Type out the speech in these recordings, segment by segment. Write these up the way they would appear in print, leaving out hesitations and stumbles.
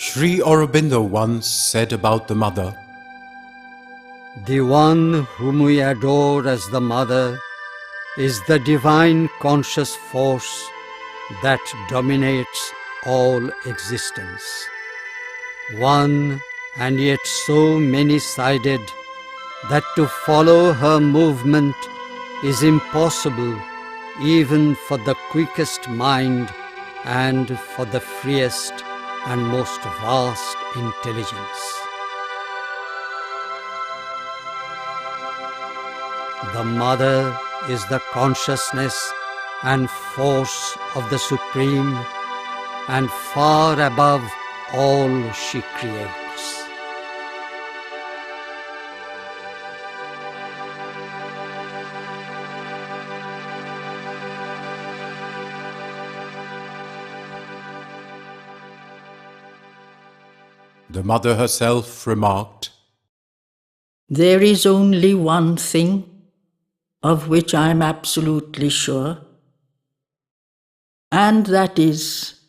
Sri Aurobindo once said about the mother, "The one whom we adore as the Mother is the divine conscious force that dominates all existence. One and yet so many-sided that to follow her movement is impossible even for the quickest mind and for the freest and most vast intelligence. The Mother is the consciousness and force of the Supreme, and far above all she creates. the mother herself remarked, There is only one thing of which I am absolutely sure, and that is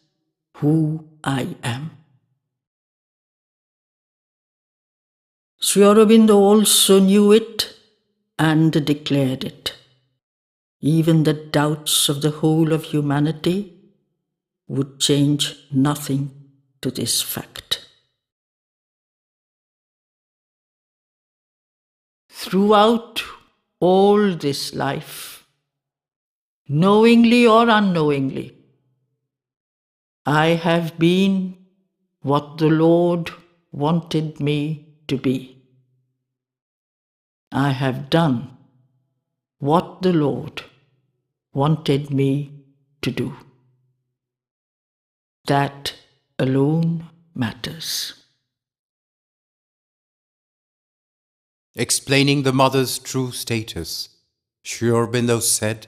who I am. Sri Aurobindo also knew it and declared it. Even the doubts of the whole of humanity would change nothing to this fact. Throughout all this life, knowingly or unknowingly, I have been what the Lord wanted me to be. I have done what the Lord wanted me to do. That alone matters. explaining the mother's true status, Sri Aurobindo said,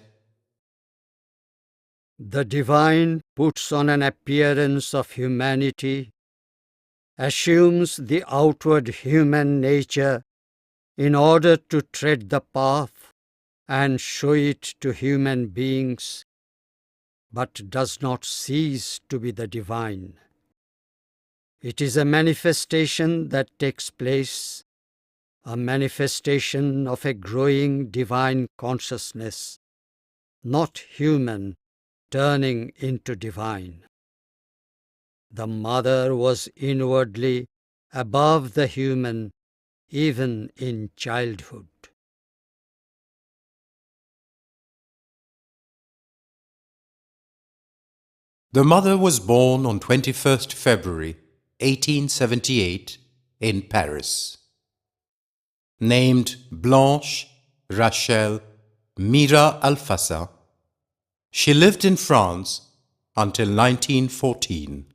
The divine puts on an appearance of humanity, assumes the outward human nature in order to tread the path and show it to human beings, but does not cease to be the divine. It is a manifestation that takes place, a manifestation of a growing divine consciousness, not human turning into divine. The Mother was inwardly above the human even in childhood. The mother was born on 21st February 1878 in Paris. Named Blanche Rachel Mira Alfassa, she lived in France until 1914.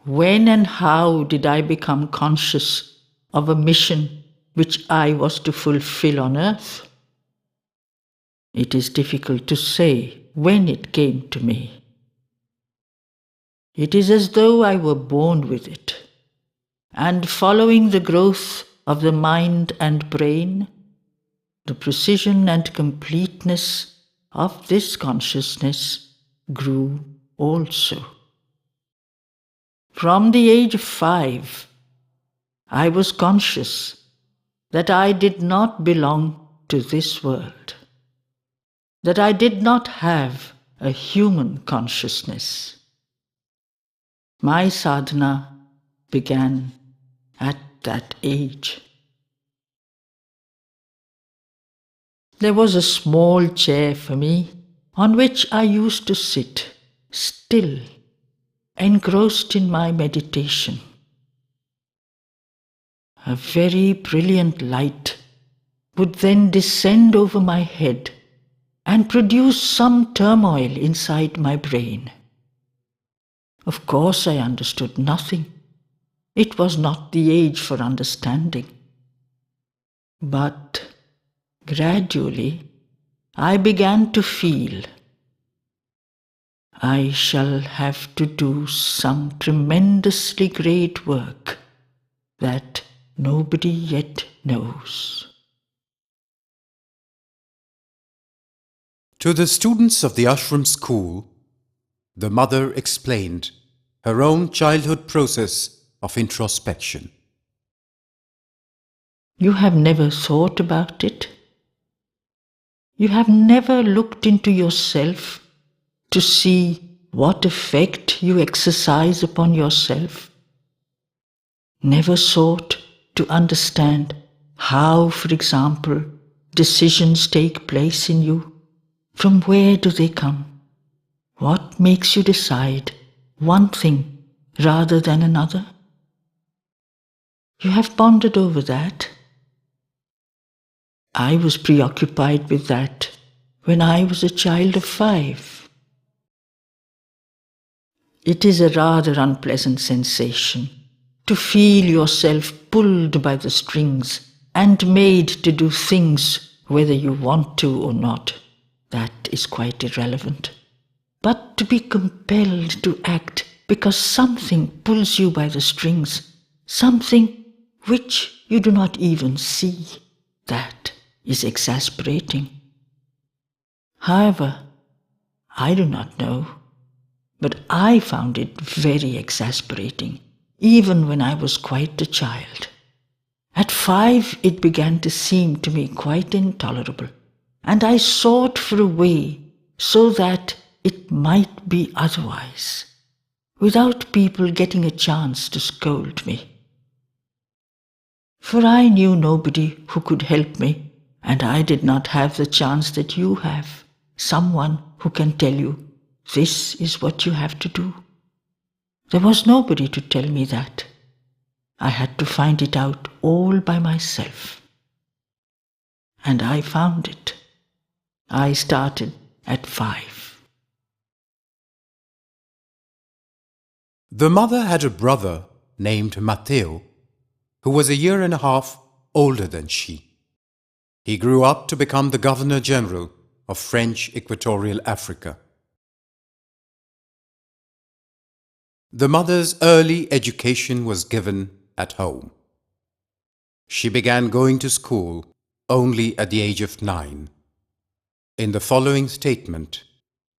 When and how did I become conscious of a mission which I was to fulfill on earth? It is difficult to say when it came to me. It is as though I were born with it, and following the growth of the mind and brain, the precision and completeness of this consciousness grew also. From the age of 5, I was conscious that I did not belong to this world, that I did not have a human consciousness. My sadhana began at that age. There was a small chair for me on which I used to sit, still, engrossed in my meditation. A very brilliant light would then descend over my head and produce some turmoil inside my brain. Of course, I understood nothing. It was not the age for understanding. But gradually, I began to feel I shall have to do some tremendously great work that nobody yet knows. To the students of the ashram school, the mother explained her own childhood process of introspection. You have never thought about it? You have never looked into yourself to see what effect you exercise upon yourself? Never sought to understand how, for example, decisions take place in you? From where do they come? What makes you decide one thing rather than another? You have pondered over that? I was preoccupied with that when I was a child of 5. It is a rather unpleasant sensation to feel yourself pulled by the strings and made to do things whether you want to or not. That is quite irrelevant. But to be compelled to act because something pulls you by the strings, something which you do not even see, that is exasperating. However, I do not know, but I found it very exasperating, even when I was quite a child. At 5, it began to seem to me quite intolerable, and I sought for a way so that it might be otherwise, without people getting a chance to scold me. For I knew nobody who could help me, and I did not have the chance that you have, someone who can tell you, this is what you have to do. There was nobody to tell me that. I had to find it out all by myself. And I found it. I started at 5. The mother had a brother named Matteo, who was a year and a half older than she. He grew up to become the Governor General of French Equatorial Africa. The mother's early education was given at home. She began going to school only at the age of 9. In the following statement,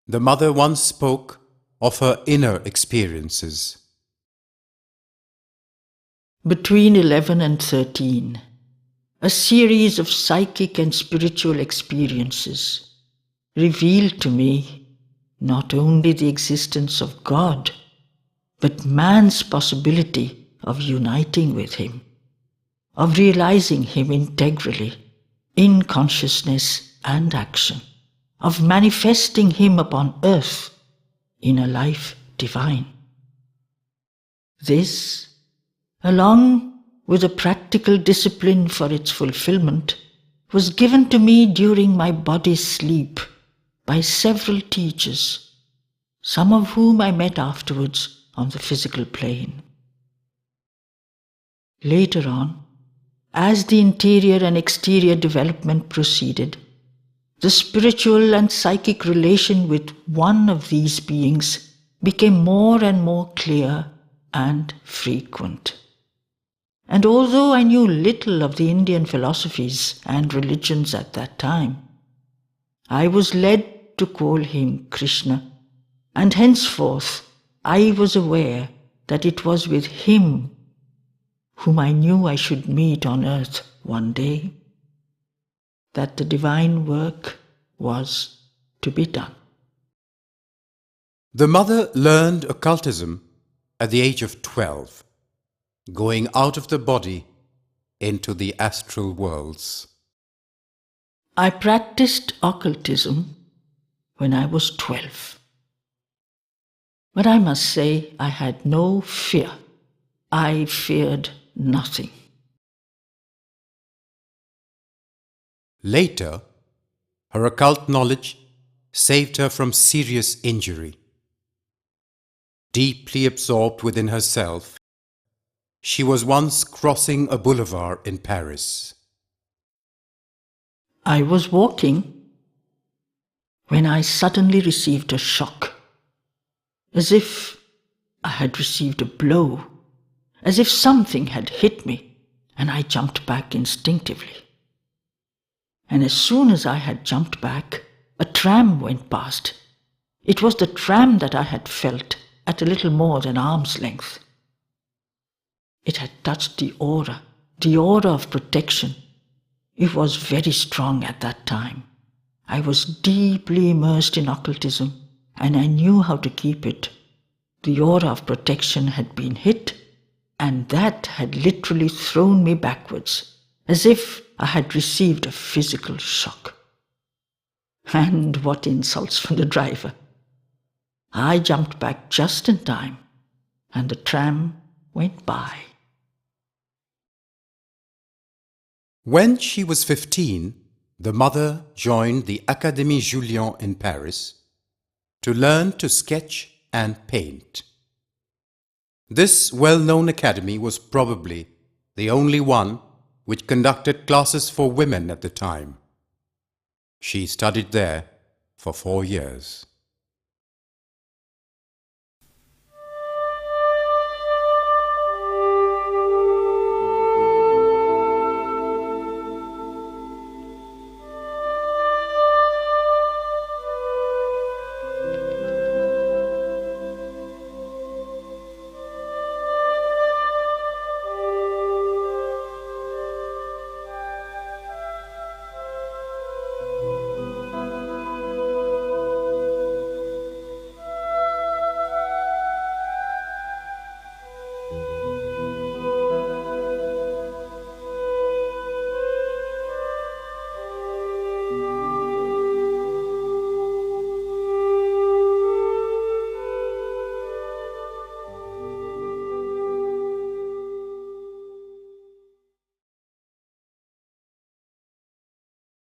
the mother once spoke of her inner experiences. Between 11 and 13, a series of psychic and spiritual experiences revealed to me not only the existence of God, but man's possibility of uniting with Him, of realizing Him integrally in consciousness and action, of manifesting Him upon earth in a life divine. This, along with a practical discipline for its fulfillment, was given to me during my body's sleep by several teachers, some of whom I met afterwards on the physical plane. Later on, as the interior and exterior development proceeded, the spiritual and psychic relation with one of these beings became more and more clear and frequent. And although I knew little of the Indian philosophies and religions at that time, I was led to call him Krishna, and henceforth I was aware that it was with him whom I knew I should meet on earth one day, that the divine work was to be done. The mother learned occultism at the age of 12, going out of the body into the astral worlds. I practiced occultism when I was 12. But I must say I had no fear. I feared nothing. Later, her occult knowledge saved her from serious injury. Deeply absorbed within herself, she was once crossing a boulevard in Paris. I was walking when I suddenly received a shock, as if I had received a blow, as if something had hit me, and I jumped back instinctively. And as soon as I had jumped back, a tram went past. It was the tram that I had felt at a little more than arm's length. It had touched the aura of protection. It was very strong at that time. I was deeply immersed in occultism, and I knew how to keep it. The aura of protection had been hit, and that had literally thrown me backwards, as if I had received a physical shock. And what insults from the driver! I jumped back just in time, and the tram went by. When she was 15, the mother joined the Académie Julian in Paris to learn to sketch and paint. This well-known academy was probably the only one which conducted classes for women at the time. She studied there for 4 years.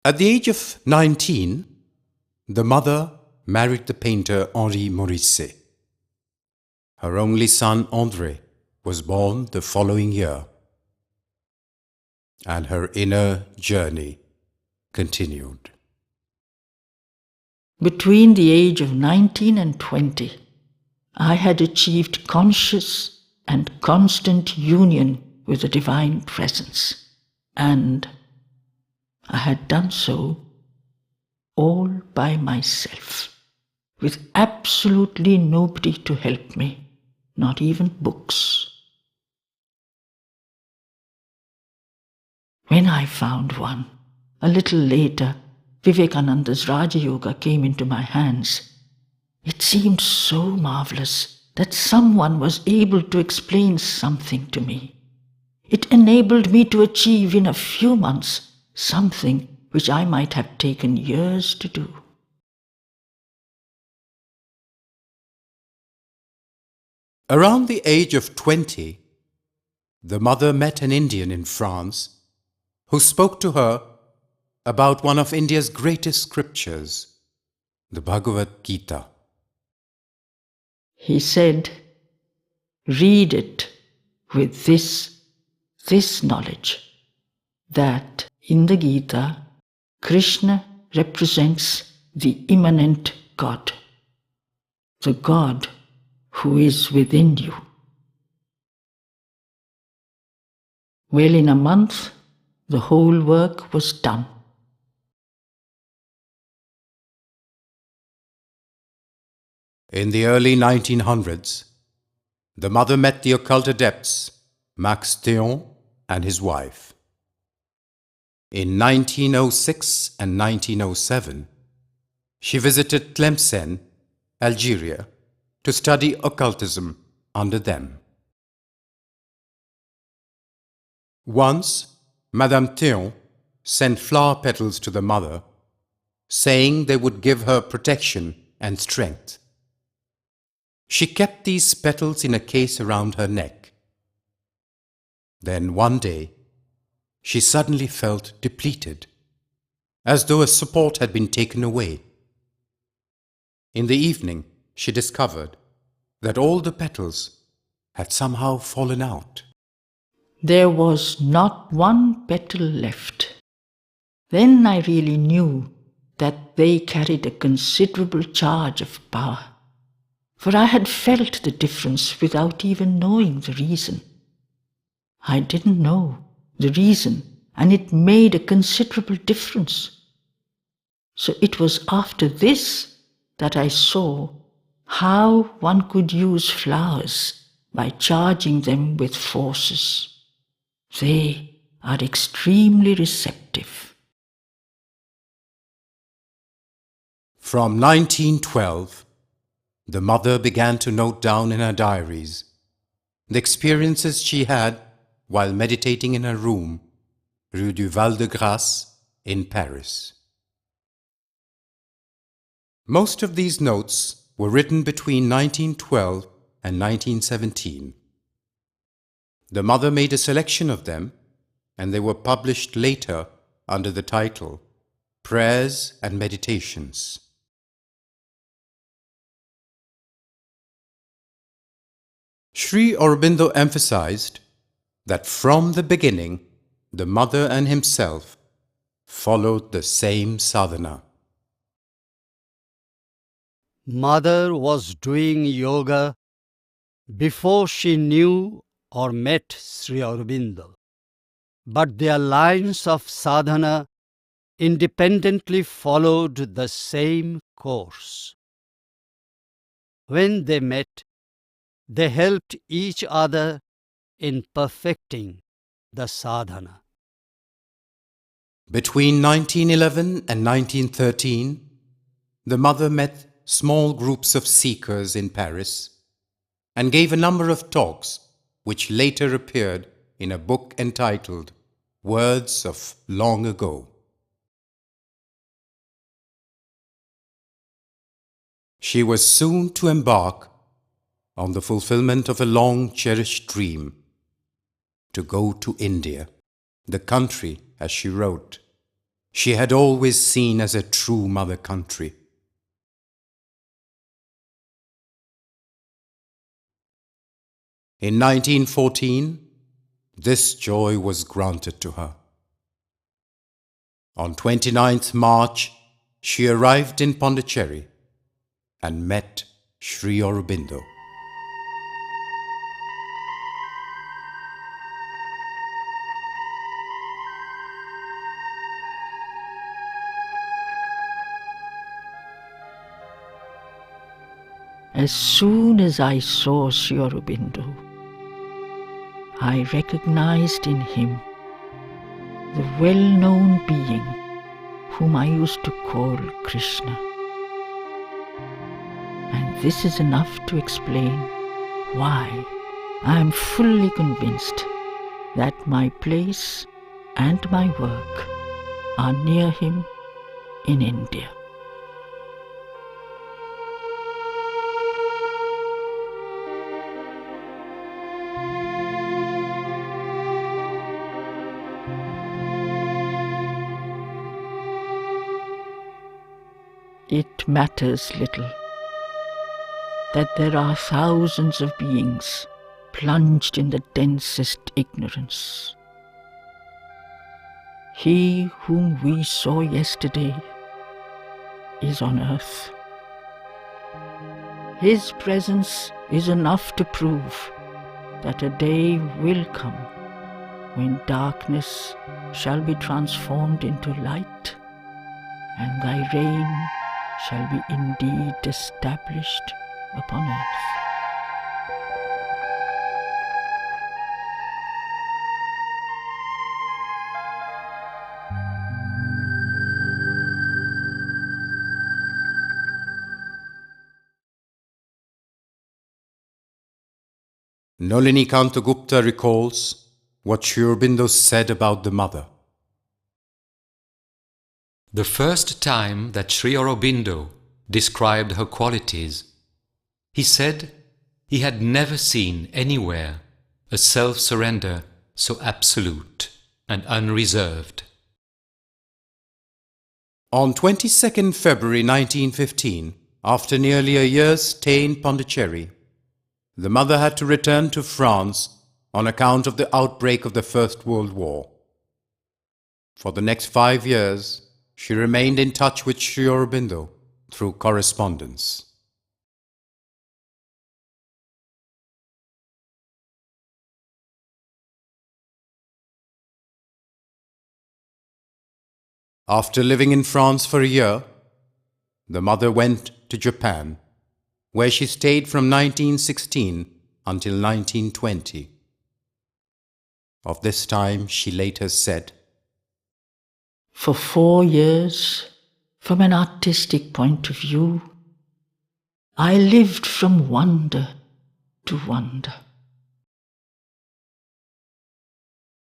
At the age of 19, the mother married the painter Henri Morisset. Her only son, André, was born the following year, and her inner journey continued. Between the age of 19 and 20, I had achieved conscious and constant union with the Divine Presence, and I had done so all by myself, with absolutely nobody to help me, not even books. When I found one, a little later, Vivekananda's Raja Yoga came into my hands. It seemed so marvelous that someone was able to explain something to me. It enabled me to achieve in a few months something which I might have taken years to do. Around the age of 20, the mother met an Indian in France who spoke to her about one of India's greatest scriptures, the Bhagavad Gita. He said, "Read it with this knowledge, that in the Gita, Krishna represents the immanent God, the God who is within you." Well, in a month, the whole work was done. In the early 1900s, the mother met the occult adepts Max Théon and his wife. In 1906 and 1907, she visited Tlemcen, Algeria, to study occultism under them. Once, Madame Théon sent flower petals to the mother, saying they would give her protection and strength. She kept these petals in a case around her neck. Then one day, she suddenly felt depleted, as though a support had been taken away. In the evening, she discovered that all the petals had somehow fallen out. There was not one petal left. Then I really knew that they carried a considerable charge of power, for I had felt the difference without even knowing the reason. I didn't know the reason, and it made a considerable difference. So it was after this that I saw how one could use flowers by charging them with forces. They are extremely receptive. From 1912, the mother began to note down in her diaries the experiences she had while meditating in her room, Rue du Val-de-Grâce in Paris. Most of these notes were written between 1912 and 1917. The mother made a selection of them, and they were published later under the title Prayers and Meditations. Sri Aurobindo emphasized that from the beginning, the mother and himself followed the same sadhana. Mother was doing yoga before she knew or met Sri Aurobindo, but their lines of sadhana independently followed the same course. When they met, they helped each other in perfecting the sadhana. Between 1911 and 1913, the mother met small groups of seekers in Paris and gave a number of talks which later appeared in a book entitled Words of Long Ago. She was soon to embark on the fulfillment of a long-cherished dream, to go to India, the country, as she wrote, she had always seen as a true mother country. In 1914, this joy was granted to her. On 29th March, she arrived in Pondicherry and met Sri Aurobindo. As soon as I saw Sri Aurobindo, I recognized in him the well-known being whom I used to call Krishna. And this is enough to explain why I am fully convinced that my place and my work are near him in India. It matters little that there are thousands of beings plunged in the densest ignorance. He whom we saw yesterday is on earth. His presence is enough to prove that a day will come when darkness shall be transformed into light, and thy reign shall be indeed established upon earth. Nalini Kanta Gupta recalls what Sri Aurobindo said about the mother. The first time that Sri Aurobindo described her qualities, he said he had never seen anywhere a self-surrender so absolute and unreserved. On 22nd February 1915, after nearly a year's stay in Pondicherry, the mother had to return to France on account of the outbreak of the First World War. For the next 5 years, she remained in touch with Sri Aurobindo through correspondence. After living in France for a year, the mother went to Japan, where she stayed from 1916 until 1920. Of this time, she later said, For 4 years, from an artistic point of view, I lived from wonder to wonder.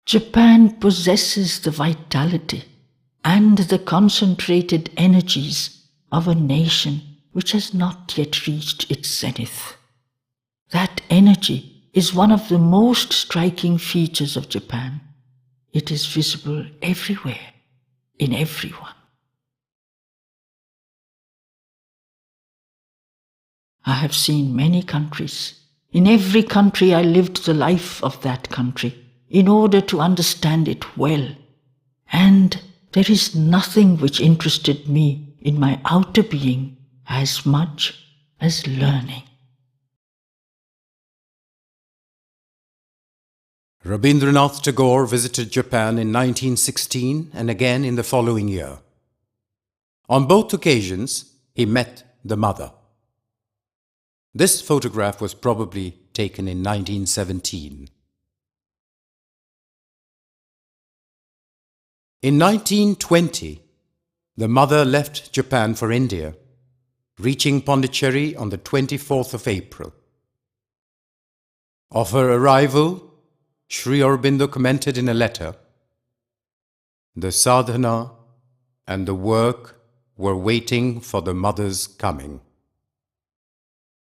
Japan possesses the vitality and the concentrated energies of a nation which has not yet reached its zenith. That energy is one of the most striking features of Japan. It is visible everywhere, in everyone. I have seen many countries. In every country I lived the life of that country in order to understand it well. And there is nothing which interested me in my outer being as much as learning. Rabindranath Tagore visited Japan in 1916 and again in the following year. On both occasions, he met the mother. This photograph was probably taken in 1917. In 1920, the mother left Japan for India, reaching Pondicherry on the 24th of April. Of her arrival, Sri Aurobindo commented in a letter, "The sadhana and the work were waiting for the mother's coming."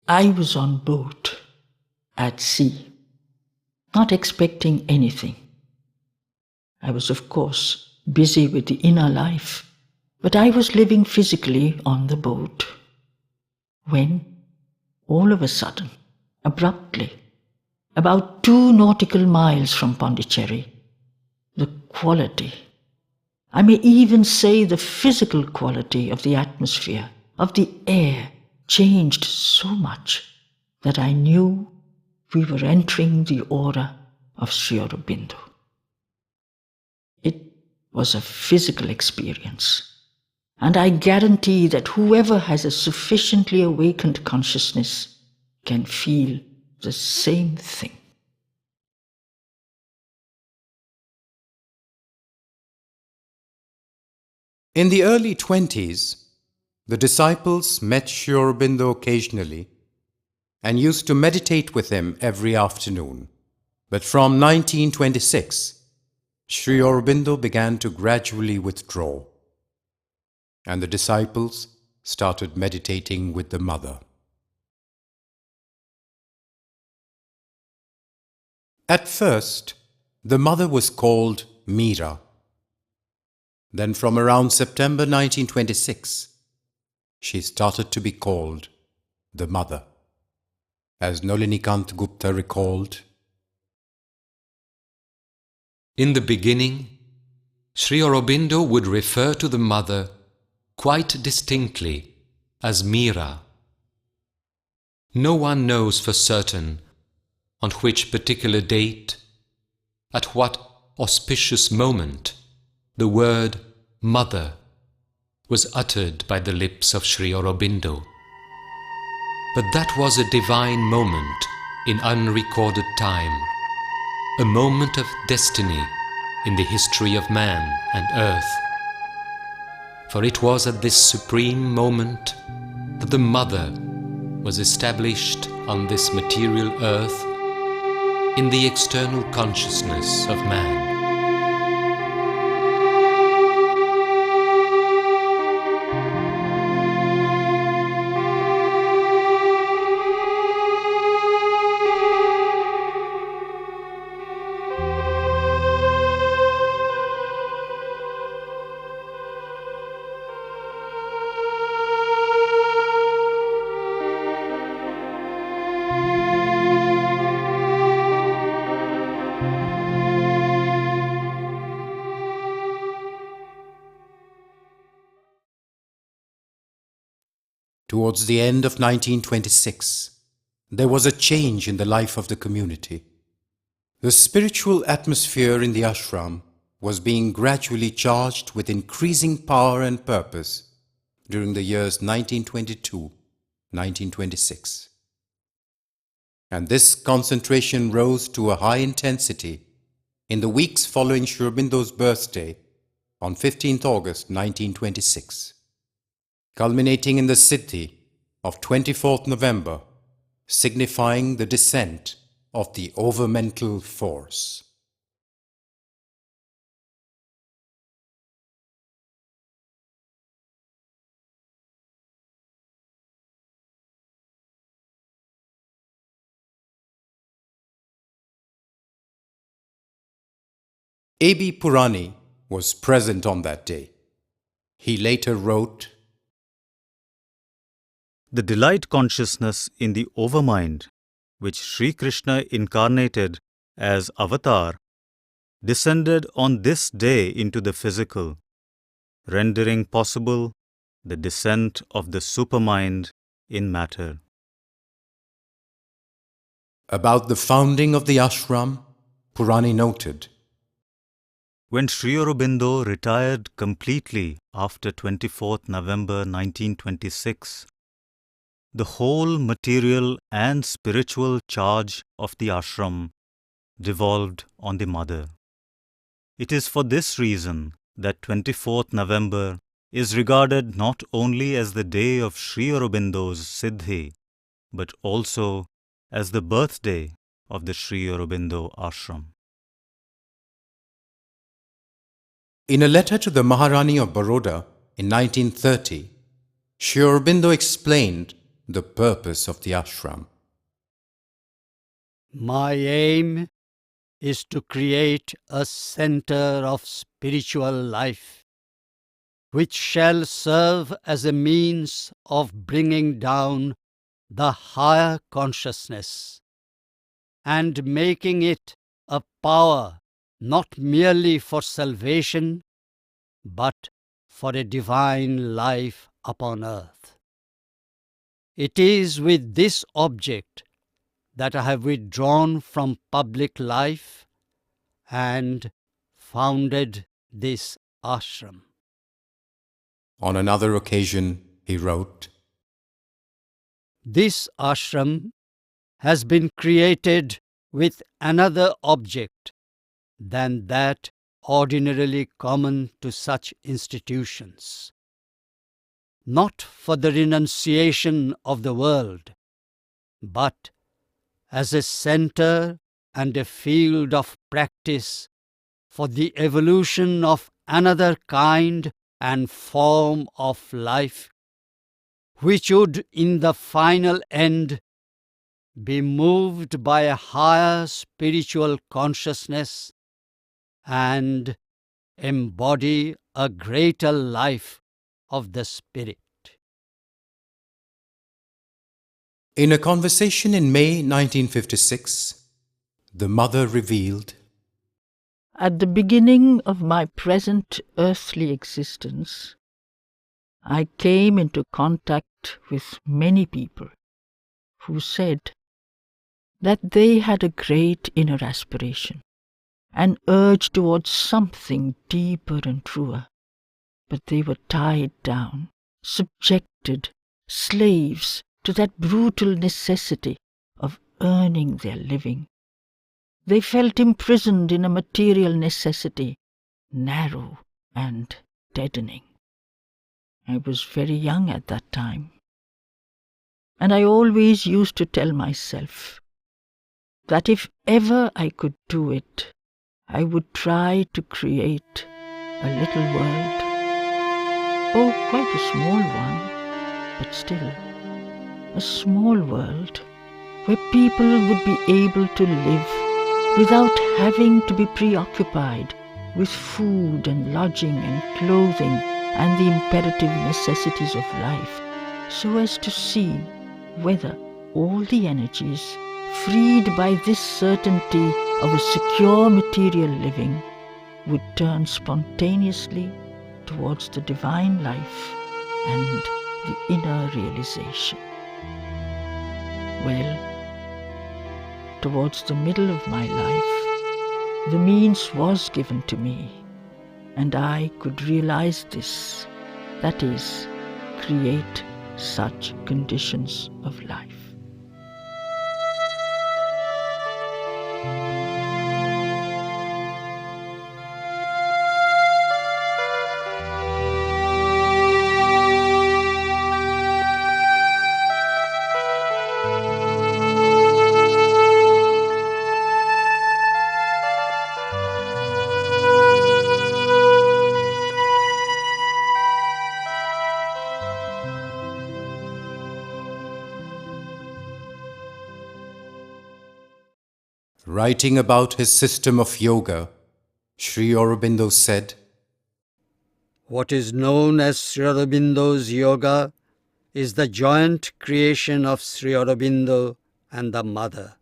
I was on boat, at sea, not expecting anything. I was, of course, busy with the inner life, but I was living physically on the boat. When, all of a sudden, abruptly, about 2 nautical miles from Pondicherry, the quality, I may even say the physical quality of the atmosphere, of the air, changed so much that I knew we were entering the aura of Sri Aurobindo. It was a physical experience, and I guarantee that whoever has a sufficiently awakened consciousness can feel the same thing. In the early 20s, the disciples met Sri Aurobindo occasionally and used to meditate with him every afternoon. But from 1926, Sri Aurobindo began to gradually withdraw, and the disciples started meditating with the mother. At first, the mother was called Meera. Then from around September 1926, she started to be called the mother. As Nolinikant Gupta recalled, In the beginning, Sri Aurobindo would refer to the mother quite distinctly as Meera. No one knows for certain on which particular date, at what auspicious moment, the word mother was uttered by the lips of Sri Aurobindo. But that was a divine moment in unrecorded time, a moment of destiny in the history of man and earth. For it was at this supreme moment that the mother was established on this material earth in the external consciousness of man. towards the end of 1926, there was a change in the life of the community. The spiritual atmosphere in the ashram was being gradually charged with increasing power and purpose during the years 1922 1926. And this concentration rose to a high intensity in the weeks following Sri Aurobindo's birthday on 15th August 1926, culminating in the Siddhi of 24th November, signifying the descent of the overmental force. A.B. Purani was present on that day. He later wrote, The delight consciousness in the overmind, which Sri Krishna incarnated as Avatar, descended on this day into the physical, rendering possible the descent of the supermind in matter. About the founding of the ashram, Purani noted, When Sri Aurobindo retired completely after 24th November 1926, the whole material and spiritual charge of the ashram devolved on the mother. It is for this reason that 24th November is regarded not only as the day of Sri Aurobindo's Siddhi, but also as the birthday of the Sri Aurobindo ashram. In a letter to the Maharani of Baroda in 1930, Sri Aurobindo explained the purpose of the ashram. My aim is to create a center of spiritual life, which shall serve as a means of bringing down the higher consciousness and making it a power not merely for salvation, but for a divine life upon earth. It is with this object that I have withdrawn from public life and founded this ashram. On another occasion, he wrote, This ashram has been created with another object than that ordinarily common to such institutions, not for the renunciation of the world, but as a center and a field of practice for the evolution of another kind and form of life, which would in the final end be moved by a higher spiritual consciousness and embody a greater life of the Spirit. In a conversation in May 1956, the mother revealed, At the beginning of my present earthly existence, I came into contact with many people who said that they had a great inner aspiration, an urge towards something deeper and truer, but they were tied down, subjected, slaves to that brutal necessity of earning their living. They felt imprisoned in a material necessity, narrow and deadening. I was very young at that time, and I always used to tell myself that if ever I could do it, I would try to create a little world. Oh, quite a small one, but still a small world where people would be able to live without having to be preoccupied with food and lodging and clothing and the imperative necessities of life, so as to see whether all the energies freed by this certainty of a secure material living would turn spontaneously towards the divine life and the inner realization. Well, towards the middle of my life, the means was given to me, and I could realize this, that is, create such conditions of life. Writing about his system of yoga, Sri Aurobindo said, What is known as Sri Aurobindo's yoga is the joint creation of Sri Aurobindo and the Mother.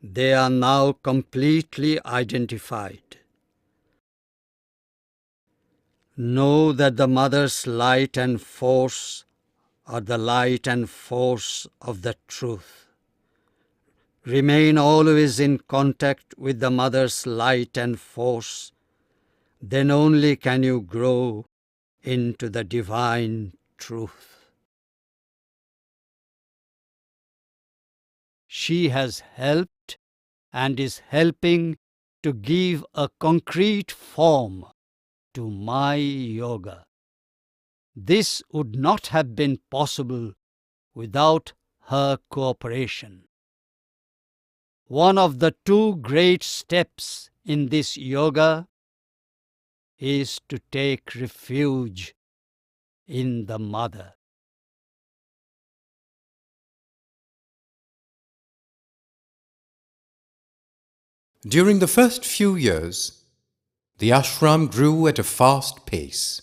They are now completely identified. Know that the Mother's light and force are the light and force of the truth. Remain always in contact with the Mother's light and force, then only can you grow into the divine truth. She has helped and is helping to give a concrete form to my yoga. This would not have been possible without her cooperation. One of the two great steps in this yoga is to take refuge in the Mother. During the first few years, the ashram grew at a fast pace.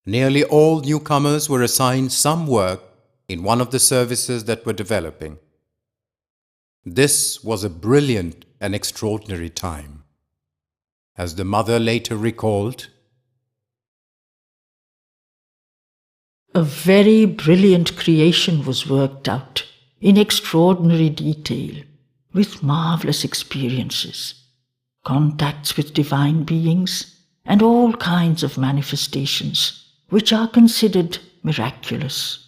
Nearly all newcomers were assigned some work in one of the services that were developing. This was a brilliant and extraordinary time. As the Mother later recalled, a very brilliant creation was worked out in extraordinary detail, with marvelous experiences, contacts with divine beings, and all kinds of manifestations which are considered miraculous.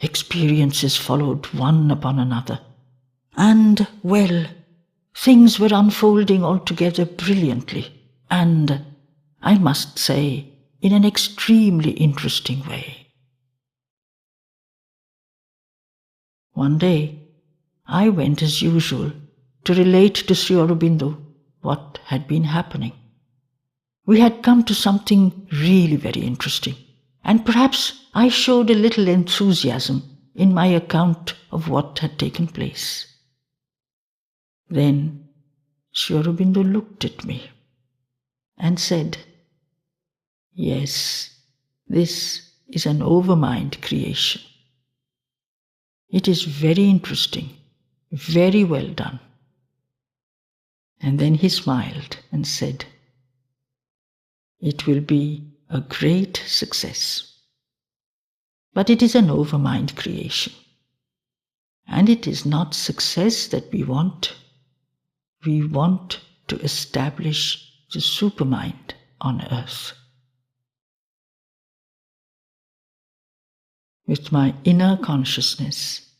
Experiences followed one upon another, and, well, things were unfolding altogether brilliantly, and, I must say, in an extremely interesting way. One day, I went as usual to relate to Sri Aurobindo what had been happening. We had come to something really very interesting, and perhaps I showed a little enthusiasm in my account of what had taken place. Then Sri Aurobindo looked at me and said, "Yes, this is an overmind creation. It is very interesting, very well done." And then he smiled and said, "It will be a great success. But it is an overmind creation. And it is not success that we want. We want to establish the supermind on earth." With my inner consciousness,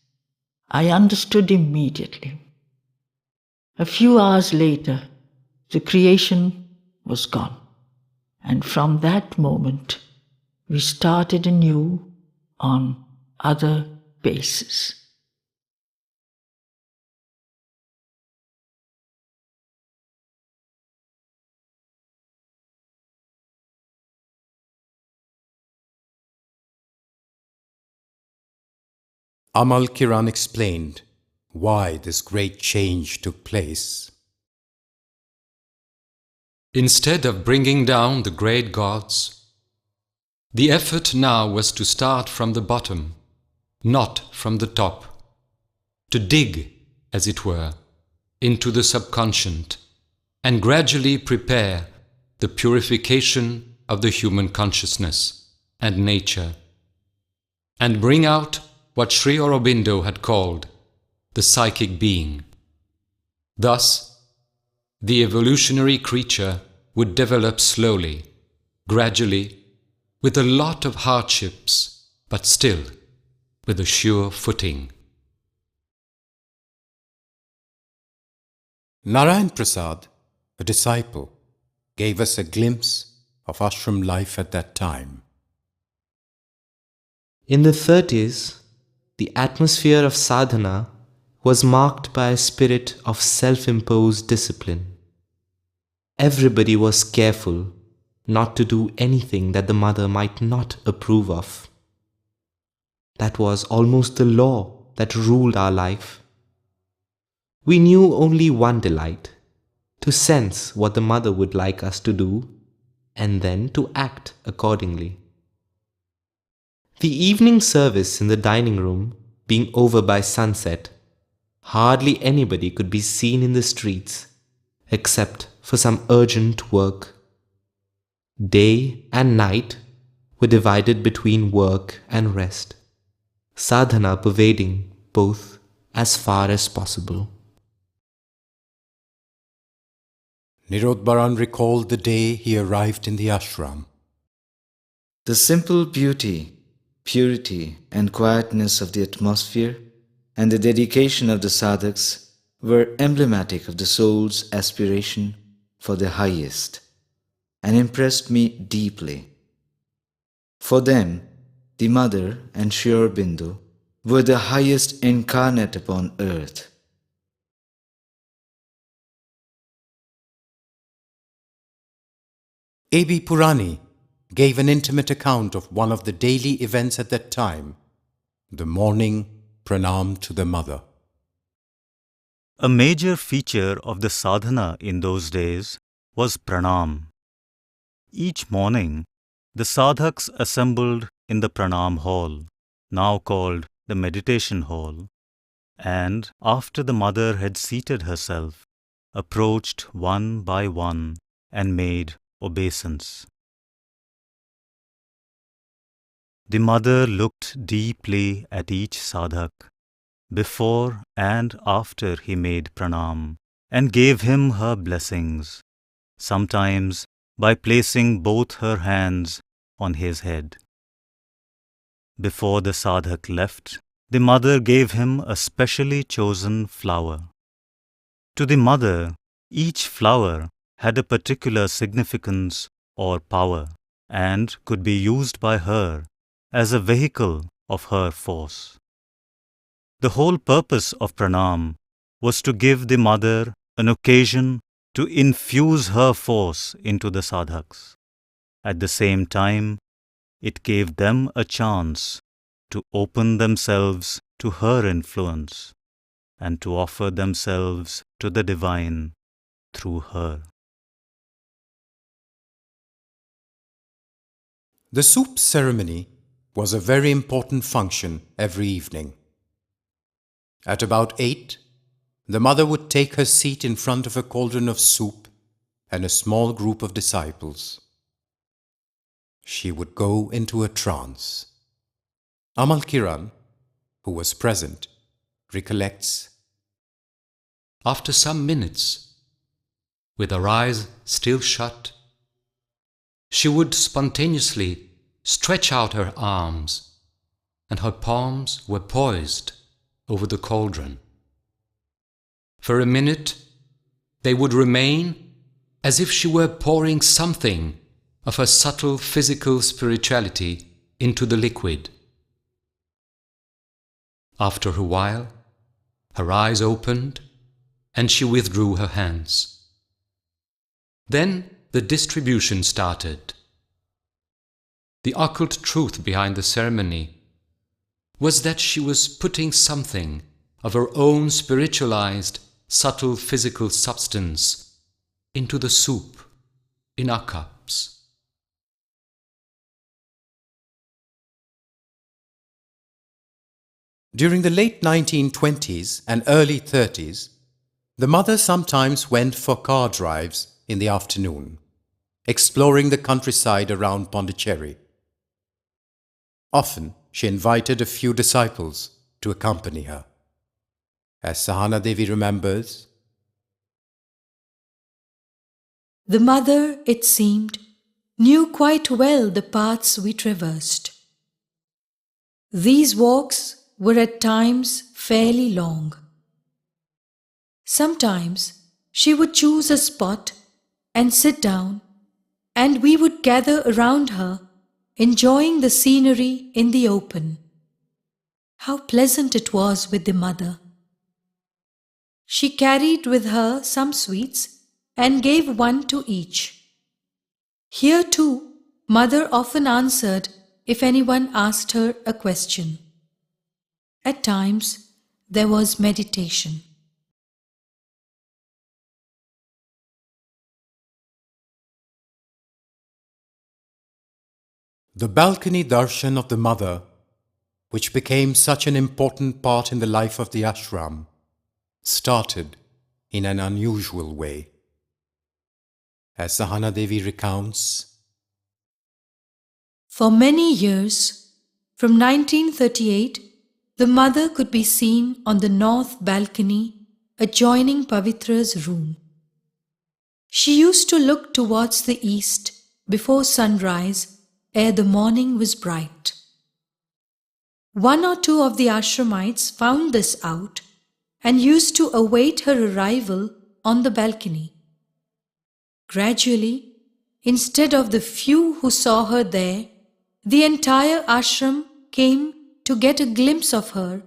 I understood immediately. A few hours later, the creation was gone, and from that moment, we started anew on other bases. Amal Kiran explained why this great change took place. Instead of bringing down the great gods, the effort now was to start from the bottom, not from the top, to dig, as it were, into the subconscient and gradually prepare the purification of the human consciousness and nature, and bring out what Sri Aurobindo had called the psychic being. Thus, the evolutionary creature would develop slowly, gradually, with a lot of hardships, but still with a sure footing. Narayan Prasad, a disciple, gave us a glimpse of ashram life at that time. In the 30s, the atmosphere of sadhana was marked by a spirit of self-imposed discipline. Everybody was careful not to do anything that the mother might not approve of. That was almost the law that ruled our life. We knew only one delight: to sense what the mother would like us to do, and then to act accordingly. The evening service in the dining room being over by sunset, hardly anybody could be seen in the streets except for some urgent work. Day and night were divided between work and rest, sadhana pervading both as far as possible. Nirodbaran recalled the day he arrived in the ashram. The simple beauty, purity, and quietness of the atmosphere and the dedication of the sadhaks were emblematic of the soul's aspiration for the highest and impressed me deeply. For them, the mother and Sri Aurobindo were the highest incarnate upon earth. A.B. Purani gave an intimate account of one of the daily events at that time, the morning pranam to the mother. A major feature of the sadhana in those days was pranam. Each morning, the sadhaks assembled in the pranam hall, now called the meditation hall, and after the mother had seated herself, approached one by one and made obeisance. The mother looked deeply at each sadhak, before and after he made pranam, and gave him her blessings, sometimes by placing both her hands on his head. Before the sadhak left, the mother gave him a specially chosen flower. To the mother, each flower had a particular significance or power, and could be used by her as a vehicle of her force. The whole purpose of pranam was to give the mother an occasion to infuse her force into the sadhaks. At the same time, it gave them a chance to open themselves to her influence and to offer themselves to the divine through her. The soup ceremony was a very important function every evening. At about 8, the mother would take her seat in front of a cauldron of soup and a small group of disciples. She would go into a trance. Amal Kiran, who was present, recollects, After some minutes, with her eyes still shut, she would spontaneously stretch out her arms, and her palms were poised over the cauldron. For a minute, they would remain as if she were pouring something of her subtle physical spirituality into the liquid. After a while, her eyes opened and she withdrew her hands. Then the distribution started. The occult truth behind the ceremony was that she was putting something of her own spiritualized, subtle physical substance into the soup in our cups. During the late 1920s and early 30s, the mother sometimes went for car drives in the afternoon, exploring the countryside around Pondicherry. Often, she invited a few disciples to accompany her. As Sahana Devi remembers, the mother, it seemed, knew quite well the paths we traversed. These walks were at times fairly long. Sometimes she would choose a spot and sit down, and we would gather around her, enjoying the scenery in the open. How pleasant it was with the mother! She carried with her some sweets and gave one to each. Here too, mother often answered if anyone asked her a question. At times, there was meditation. The balcony darshan of the mother, which became such an important part in the life of the ashram, started in an unusual way. As Sahana Devi recounts, For many years, from 1938, the mother could be seen on the north balcony adjoining Pavitra's room. She used to look towards the east before sunrise ere the morning was bright. One or two of the ashramites found this out and used to await her arrival on the balcony. Gradually, instead of the few who saw her there, the entire ashram came to get a glimpse of her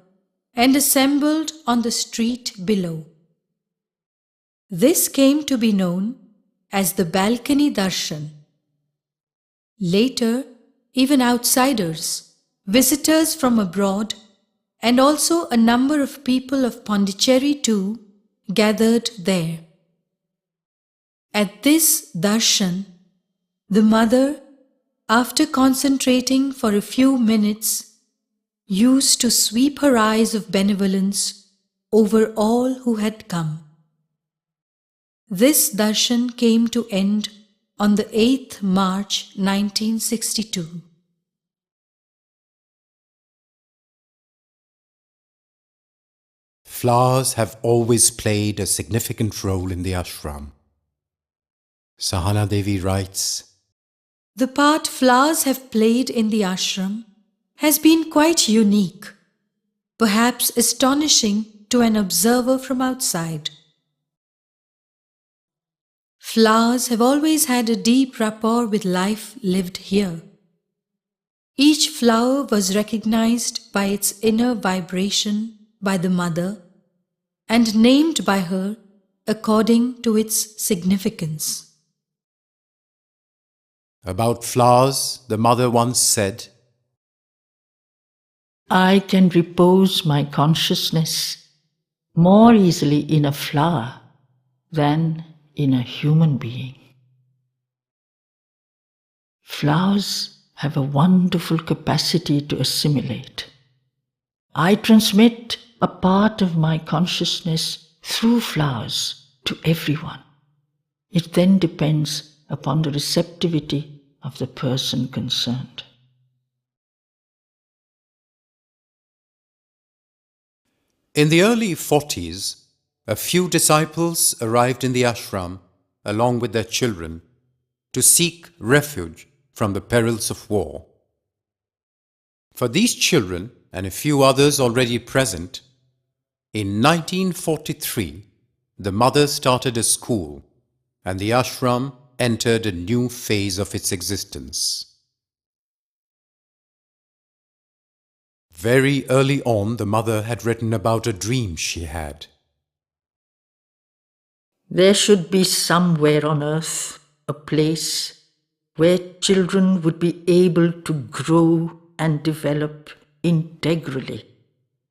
and assembled on the street below. This came to be known as the balcony darshan. Later, even outsiders, visitors from abroad, and also a number of people of Pondicherry too, gathered there. At this darshan, the mother, after concentrating for a few minutes, used to sweep her eyes of benevolence over all who had come. This darshan came to end on the 8th March 1962. flowers have always played a significant role in the ashram. Sahana Devi writes, The part flowers have played in the ashram has been quite unique, perhaps astonishing to an observer from outside. Flowers have always had a deep rapport with life lived here. Each flower was recognized by its inner vibration by the mother and named by her according to its significance. About flowers, the mother once said, I can repose my consciousness more easily in a flower than in a human being. Flowers have a wonderful capacity to assimilate. I transmit a part of my consciousness through flowers to everyone. It then depends upon the receptivity of the person concerned. In the early 40s, a few disciples arrived in the ashram along with their children to seek refuge from the perils of war. For these children and a few others already present, in 1943, the mother started a school and the ashram entered a new phase of its existence. Very early on, the mother had written about a dream she had. There should be somewhere on earth a place where children would be able to grow and develop integrally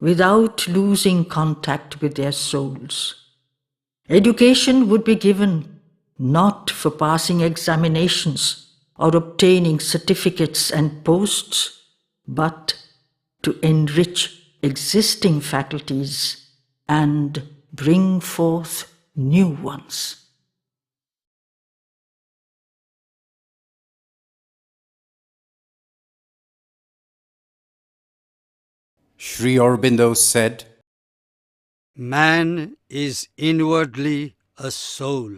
without losing contact with their souls. Education would be given not for passing examinations or obtaining certificates and posts, but to enrich existing faculties and bring forth new ones. Sri Aurobindo said, Man is inwardly a soul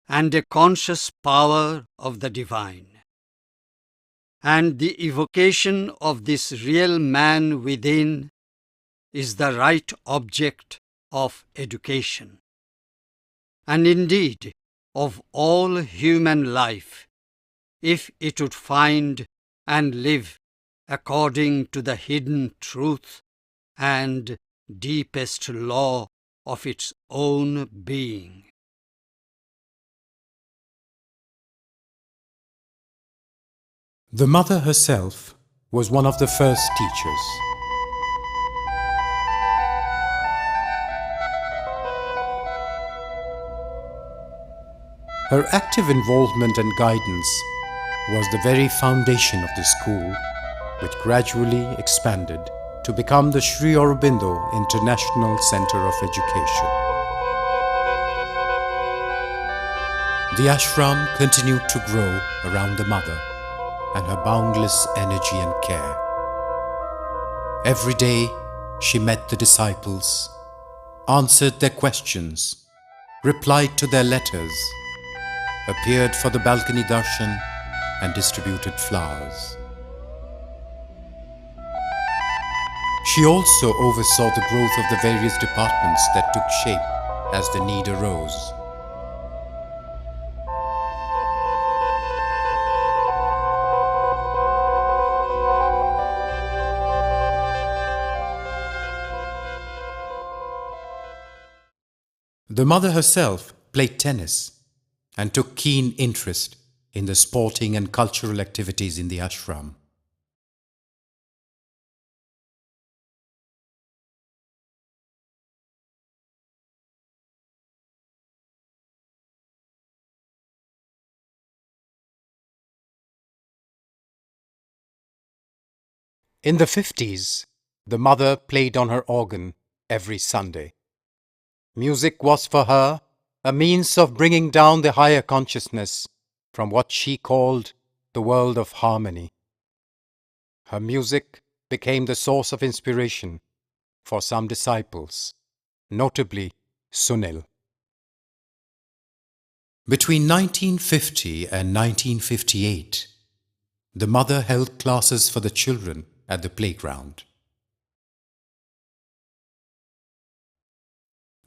and a conscious power of the divine. and the evocation of this real man within is the right object of education. And indeed, of all human life, if it would find and live according to the hidden truth and deepest law of its own being. The mother herself was one of the first teachers. Her active involvement and guidance was the very foundation of the school, which gradually expanded to become the Sri Aurobindo International Center of Education. The ashram continued to grow around the mother and her boundless energy and care. Every day she met the disciples, answered their questions, replied to their letters, appeared for the balcony darshan and distributed flowers. She also oversaw the growth of the various departments that took shape as the need arose. The mother herself played tennis and took keen interest in the sporting and cultural activities in the ashram. In the 50s, the mother played on her organ every Sunday. Music was for her a means of bringing down the higher consciousness from what she called the world of harmony. Her music became the source of inspiration for some disciples, notably Sunil. Between 1950 and 1958, the mother held classes for the children at the playground.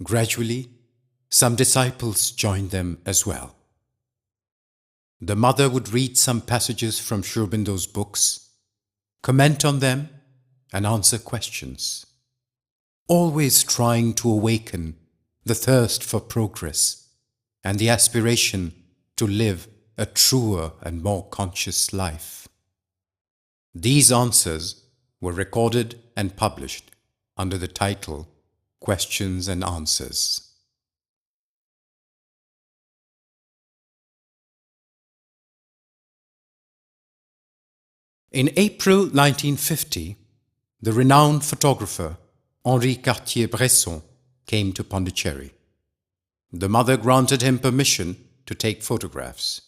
Gradually, some disciples joined them as well. The mother would read some passages from Sri Aurobindo's books, comment on them, and answer questions, always trying to awaken the thirst for progress and the aspiration to live a truer and more conscious life. These answers were recorded and published under the title Questions and Answers. In April 1950, the renowned photographer Henri Cartier-Bresson came to Pondicherry. The mother granted him permission to take photographs.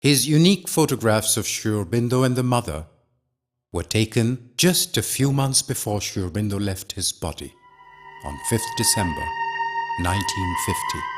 His unique photographs of Sri Aurobindo and the mother were taken just a few months before Sri Aurobindo left his body on 5th December 1950.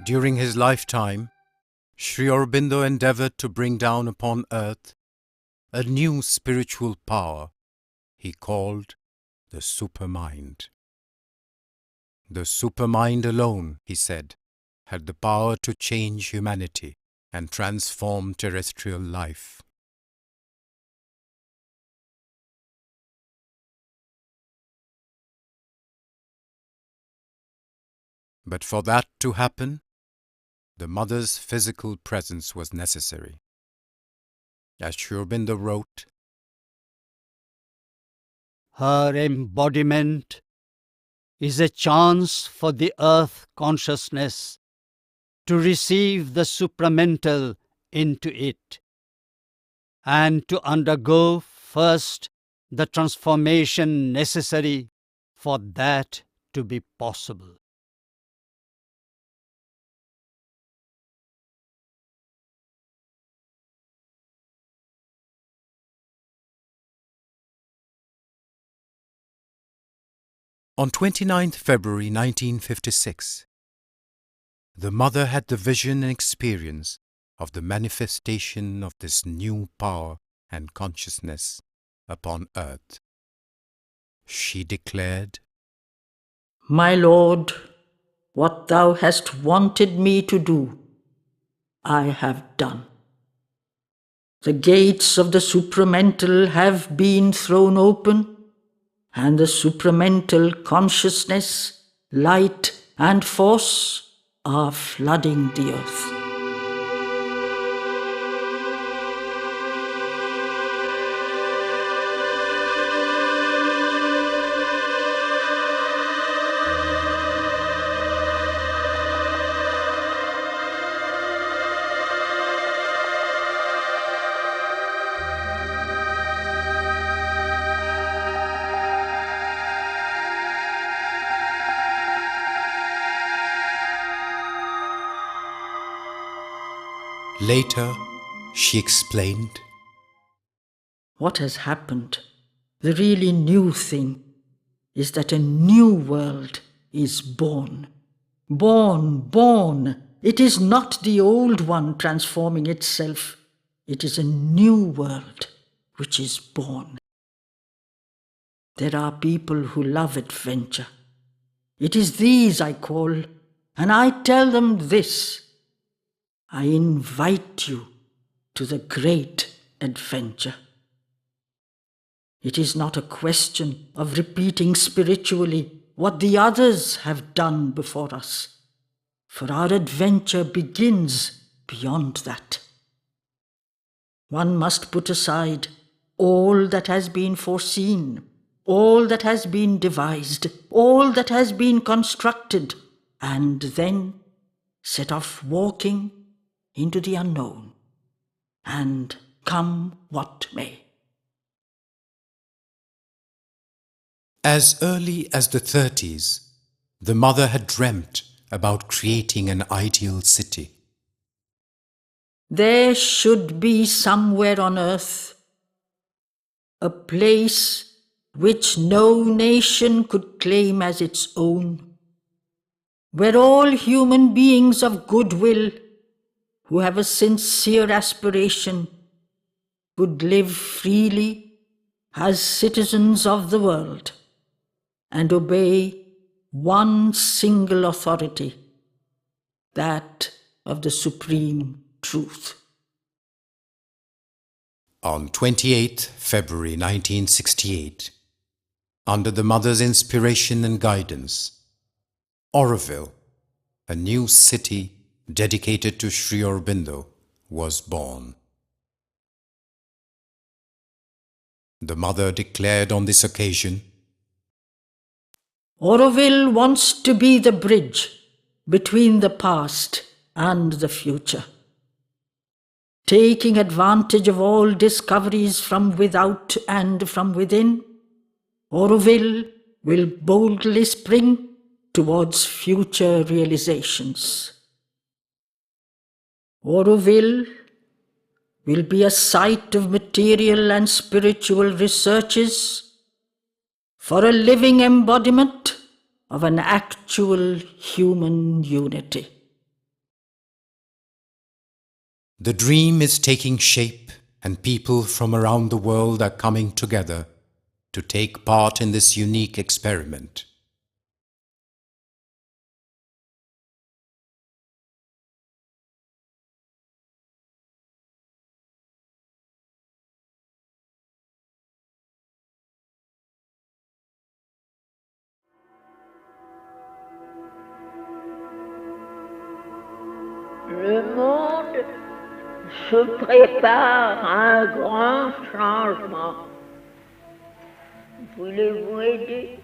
During his lifetime, Sri Aurobindo endeavored to bring down upon earth a new spiritual power he called the Supermind. The Supermind alone, he said, had the power to change humanity. and transform terrestrial life. But for that to happen, the mother's physical presence was necessary. As Sri Aurobindo wrote, Her embodiment is a chance for the earth consciousness to receive the supramental into it and to undergo first the transformation necessary for that to be possible. on 29th February 1956, the mother had the vision and experience of the manifestation of this new power and consciousness upon earth. She declared, My Lord, what thou hast wanted me to do, I have done. The gates of the supramental have been thrown open, and the supramental consciousness, light, and force are flooding the earth. Later, she explained, What has happened, the really new thing, is that a new world is born. Born. It is not the old one transforming itself. It is a new world which is born. There are people who love adventure. It is these I call, and I tell them this. I invite you to the great adventure. It is not a question of repeating spiritually what the others have done before us, for our adventure begins beyond that. One must put aside all that has been foreseen, all that has been devised, all that has been constructed, and then set off walking into the unknown, and come what may. as early as the 30s, the mother had dreamt about creating an ideal city. There should be somewhere on earth a place which no nation could claim as its own, where all human beings of goodwill who have a sincere aspiration could live freely as citizens of the world and obey one single authority, that of the supreme truth. On 28th February 1968, under the mother's inspiration and guidance, Auroville, a new city dedicated to Sri Aurobindo, was born. The mother declared on this occasion, Auroville wants to be the bridge between the past and the future, taking advantage of all discoveries from without and from within. Auroville will boldly spring towards future realizations. Auroville will be a site of material and spiritual researches for a living embodiment of an actual human unity. the dream is taking shape and people from around the world are coming together to take part in this unique experiment. Le monde se prépare à un grand changement. Voulez-vous aider?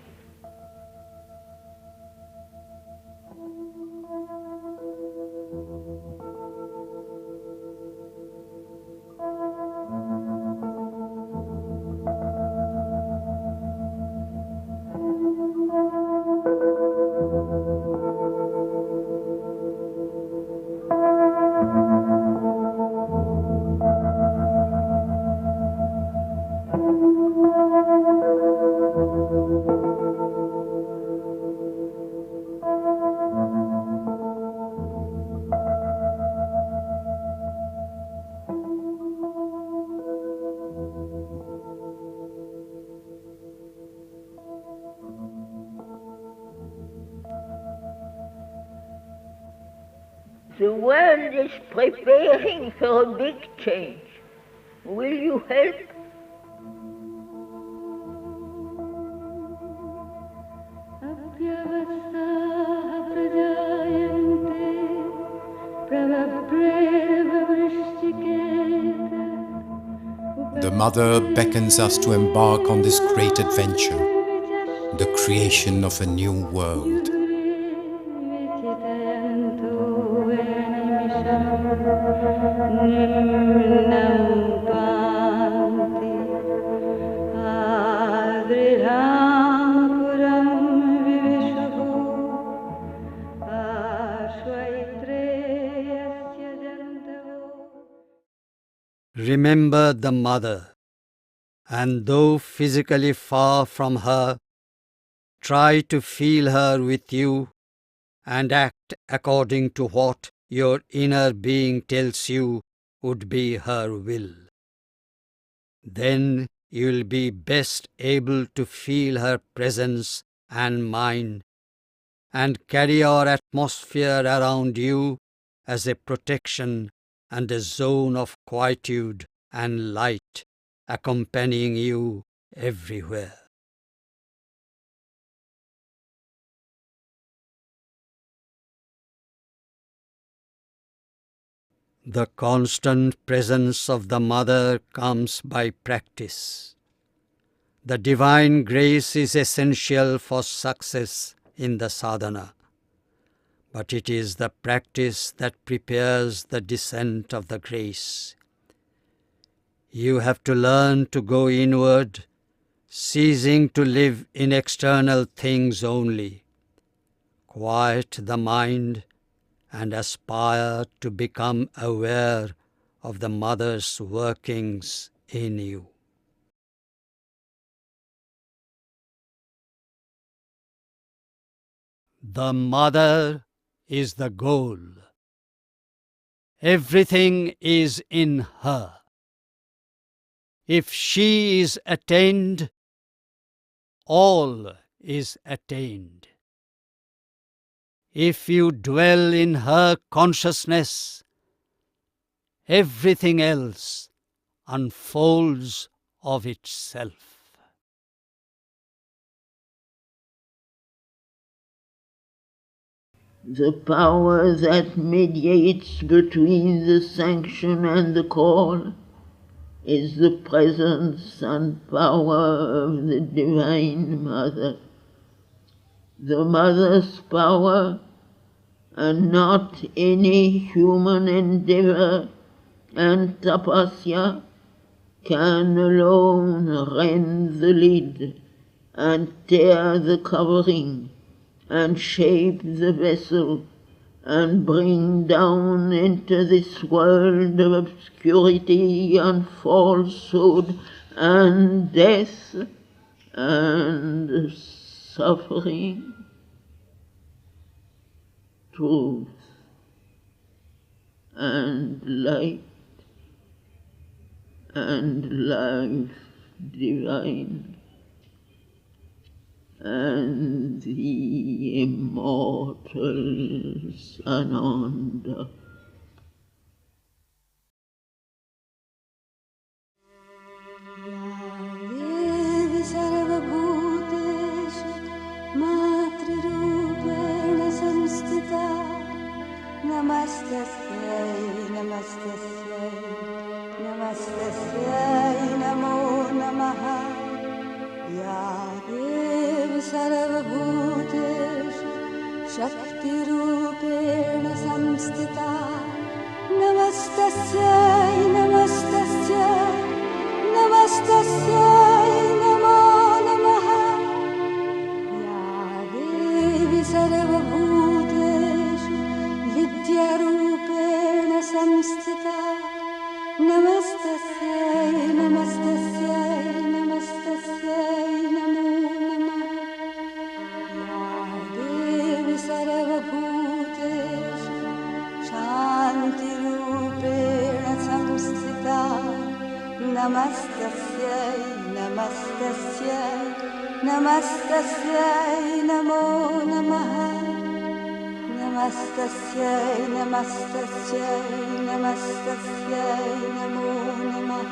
The world is preparing for a big change. Will you help? The Mother beckons us to embark on this great adventure, the creation of a new world. Remember the mother, and though physically far from her, try to feel her with you and act according to what your inner being tells you would be her will. Then you'll be best able to feel her presence and mind, and carry our atmosphere around you as a protection and a zone of quietude and light accompanying you everywhere. The constant presence of the Mother comes by practice. The divine grace is essential for success in the sadhana, but it is the practice that prepares the descent of the grace. You have to learn to go inward, ceasing to live in external things only. Quiet the mind and aspire to become aware of the Mother's workings in you. The Mother is the goal. Everything is in her. If she is attained, all is attained. If you dwell in her consciousness, everything else unfolds of itself. The power that mediates between the sanction and the call is the presence and power of the Divine Mother. The Mother's power, and not any human endeavor and tapasya, can alone rend the lid and tear the covering and shape the vessel and bring down into this world of obscurity and falsehood and death and suffering truth and light and life divine and the immortal Sananda. देवी सर्वभूतेषु मातृरूपेण संस्थिता नमस्तस्यै शक्तिरूपेण संस्थिता नमस्तस्यै नमस्तस्यै नमस्तस्यै नमो नमः या देवी सर्वभूतेषु विद्यारूपेण संस्थिता नमस्तस्यै नमस्तस्यै नमस्तस्यै नमो नमः या देवी सर्वभूतेषु शान्तिरूपेण संस्थिता नमस्तस्यै नमस्तस्यै नमस्तस्यै नमो नमः नमस्तस्यै नमस्तस्यै नमस्तस्यै नमो नमः